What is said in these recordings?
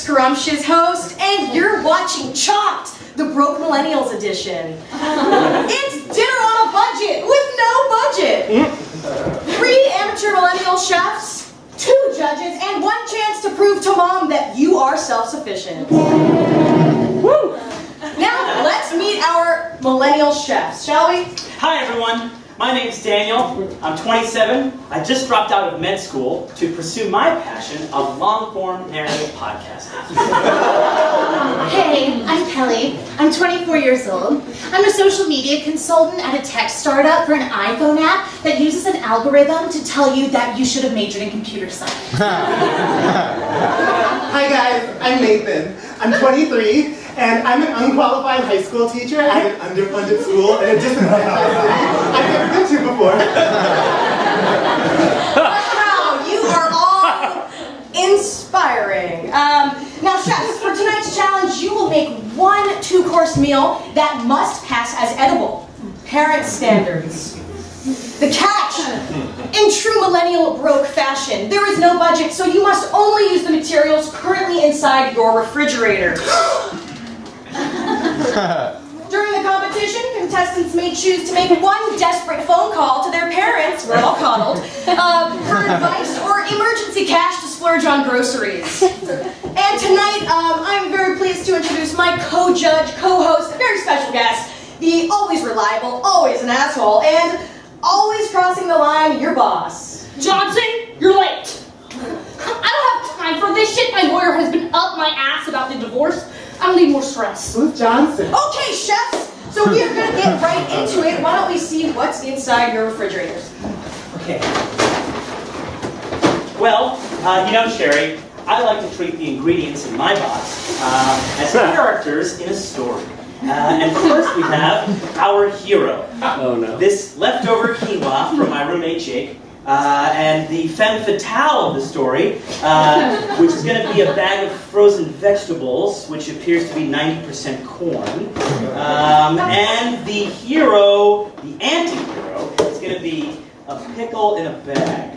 scrumptious host, and you're watching Chopped, the Broke Millennials edition. It's dinner on a budget with no budget. 3 amateur millennial chefs, 2 judges, and 1 chance to prove to mom that you are self-sufficient. Woo! Now, let's meet our millennial chefs, shall we? Hi, everyone. My name's Daniel. I'm 27. I just dropped out of med school to pursue my passion of long-form narrative podcasting. Hey, I'm Kelly. I'm 24 years old. I'm a social media consultant at a tech startup for an iPhone app that uses an algorithm to tell you that you should have majored in computer science. Hi guys, I'm Nathan. I'm 23, and I'm an unqualified high school teacher at an underfunded school in a disenfranchised city I've never been to before. Wow, you are all inspiring. Now chefs, for tonight's challenge, you will make 1 2-course meal that must pass as edible. Parent standards. The catch, in true millennial broke fashion, there is no budget, so you must only use the materials currently inside your refrigerator. During the competition, contestants may choose to make 1 desperate phone call to their parents, we're all coddled, for advice or emergency cash to splurge on groceries. And tonight, I'm very pleased to introduce my co-judge, co-host, a very special guest, the always reliable, always an asshole, and always crossing the line, your boss. Johnson, you're late. I don't have time for this shit. My lawyer has been up my ass about the divorce. I don't need more stress. Who's Johnson? Okay, chefs, so we are going to get right into it. Why don't we see what's inside your refrigerators? Okay. Well, you know, Sherry, I like to treat the ingredients in my box as characters in a story. And first we have our hero. Oh no. This leftover quinoa from my roommate Jake, and the femme fatale of the story, which is going to be a bag of frozen vegetables, which appears to be 90% corn. And the hero, the anti-hero, is going to be a pickle in a bag.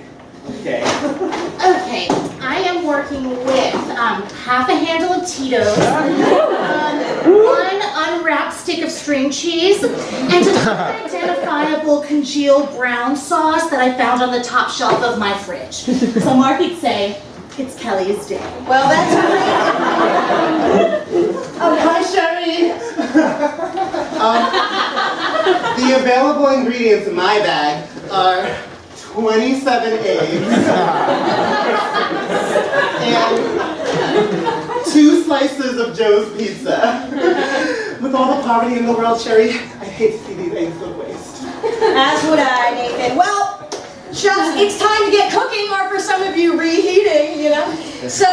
Okay. Okay, I am working with half a handle of Tito's, 1 unwrapped stick of string cheese, and an unidentifiable congealed brown sauce that I found on the top shelf of my fridge. So Mark could say, it's Kelly's day. Well, that's great. Oh, hi, Sherry! The available ingredients in my bag are 27 eggs and 2 slices of Joe's pizza. With all the poverty in the world, Sherry, I hate to see these eggs go to waste. As would I, Nathan. Well, chefs, it's time to get cooking, or for some of you, reheating, you know? So,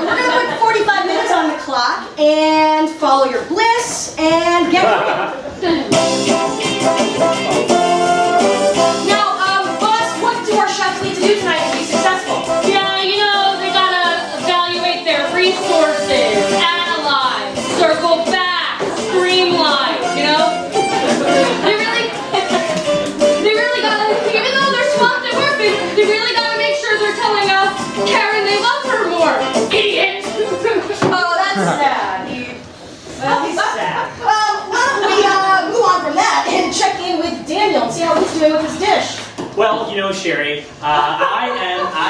we're going to put 45 minutes on the clock, and follow your bliss, and get cooking. Now, boss, what do our chefs need to do tonight to be successful? Yeah, you know, they gotta evaluate their resources, analyze, circle back, streamline, you know? They really gotta, even though they're swamped at work, they really gotta make sure they're telling Karen they love her more. Idiot! Oh, that's sad. Well, he's sad. Why don't we move on from that and check in with Daniel and see how he's doing with his dish? Well, you know, Sherry, I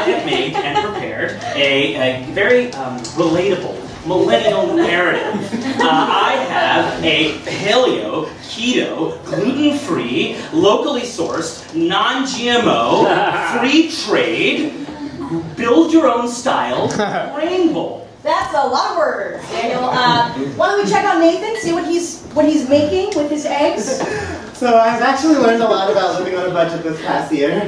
have made and prepared a very relatable millennial narrative. I have a paleo, keto, gluten-free, locally sourced, non-GMO, free trade, build your own style grain bowl. That's a lot of words, Daniel. Why don't we check on Nathan, see what he's making with his eggs? So I've actually learned a lot about living on a budget this past year.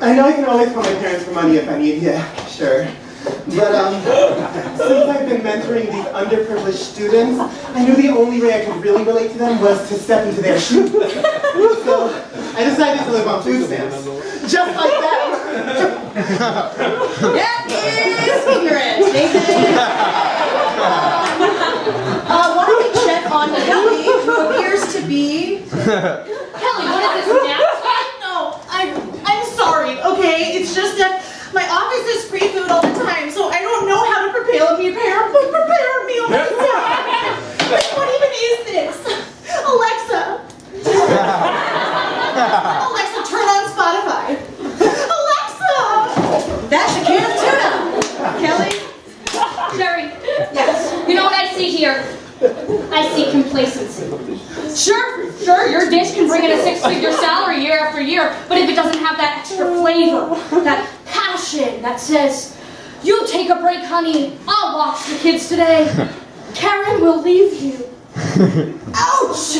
I know I can always call my parents for money if I need, yeah, sure. But since I've been mentoring these underprivileged students, I knew the only way I could really relate to them was to step into their shoes. So I decided to live on food stamps, just like that. That is ignorant, Nathan. Why don't we check on Kelly, who appears to be... Kelly, what is this, nasty? No, I'm sorry, okay? It's just that my office is free food all the time, so I don't know how to prepare Alexa, turn on Spotify. Alexa! That's a can of tuna. Kelly? Jerry, Yes. you know what I see here? I see complacency. Sure, your dish can bring in a 6-figure salary year after year, but if it doesn't have that extra flavor, that passion that says, "You take a break, honey, I'll watch the kids today. Karen will leave you." Ouch!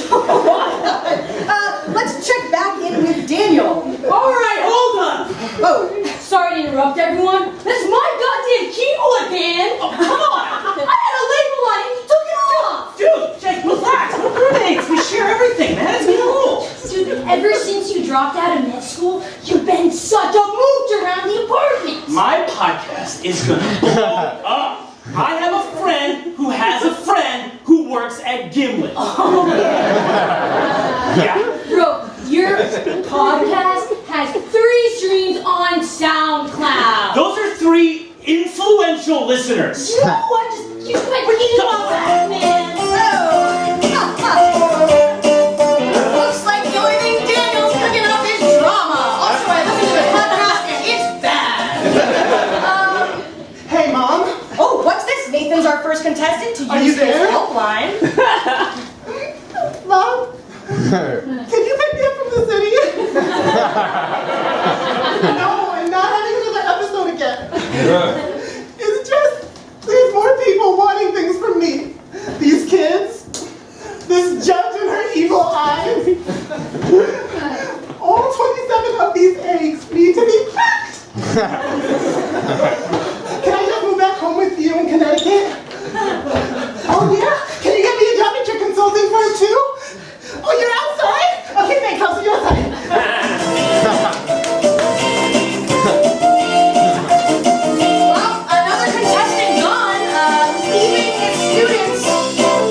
Let's check back in with Daniel. All right, hold on. Oh, Sorry to interrupt everyone. That's my goddamn keyboard again. Oh, come on. I had a label on it, you took it off. Dude, Jake, relax. We're roommates. We share everything, man. It's the rules. Dude, ever since you dropped out of med school, you've been such a mooch around the apartment. My podcast is gonna blow up. I have a friend who has a friend who works at Gimlet. Oh, Yeah. Bro, your podcast has 3 streams on SoundCloud. Those are 3 influential listeners. You know what? Just keep my keyboard, man. looks like the only thing Daniel's cooking up is drama. Also, I look into the podcast and it's bad. Hey, Mom. Oh, what's this? Nathan's our first contestant to Are use you his there? helpline. Mom? Can you pick me up from the city? No, I'm not having another episode again. It's just, there's more people wanting things from me. These kids, this judge and her evil eyes. All 27 of these eggs need to be packed. Can I just move back home with you in Connecticut? Oh yeah? Can you get me a job at your consulting firm too? Oh, you're outside? Okay, thanks. I'll see you outside. Well, another contestant gone, leaving his students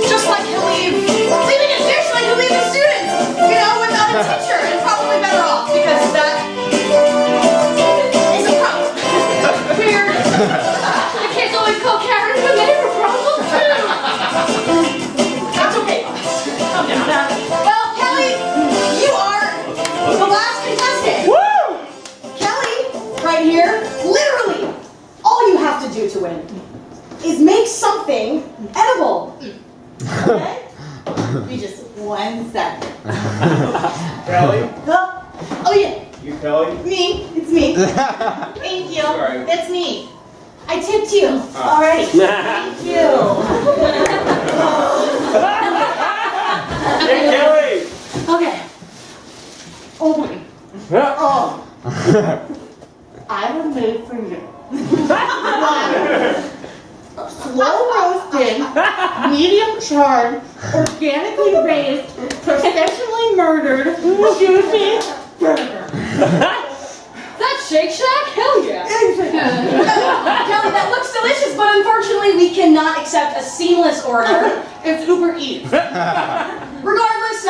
just like he'll leaving his dish like he'll leave his students. You know, without a teacher, and probably better off because that is a problem. Weird. The kids always call Karen when they have a problem too. That's okay. Calm down. Well, Kelly, you are the last contestant. Woo! Kelly, right here, literally, all you have to do to win is make something edible. Okay? Be just 1 second. Kelly? Oh yeah, You Kelly? me. It's me. Thank you. Sorry. That's me. I tipped you. Alrighty. Thank you. Hey, Kelly! Okay. Open. Oh. I was made for you. Slow roasted, medium charred, organically raised, professionally murdered, juicy burger. That's Shake Shack? Hell yeah. Kelly, that looks delicious, but unfortunately we cannot accept a seamless order. It's Uber Eats. Regardless,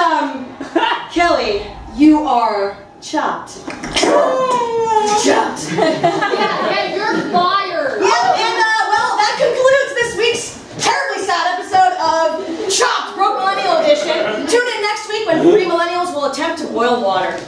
Kelly, you are chopped. Chopped. Yeah, you're fired. Yep, and well, that concludes this week's terribly sad episode of Chopped Broke Millennial Edition. Tune in next week when 3 millennials will attempt to boil water.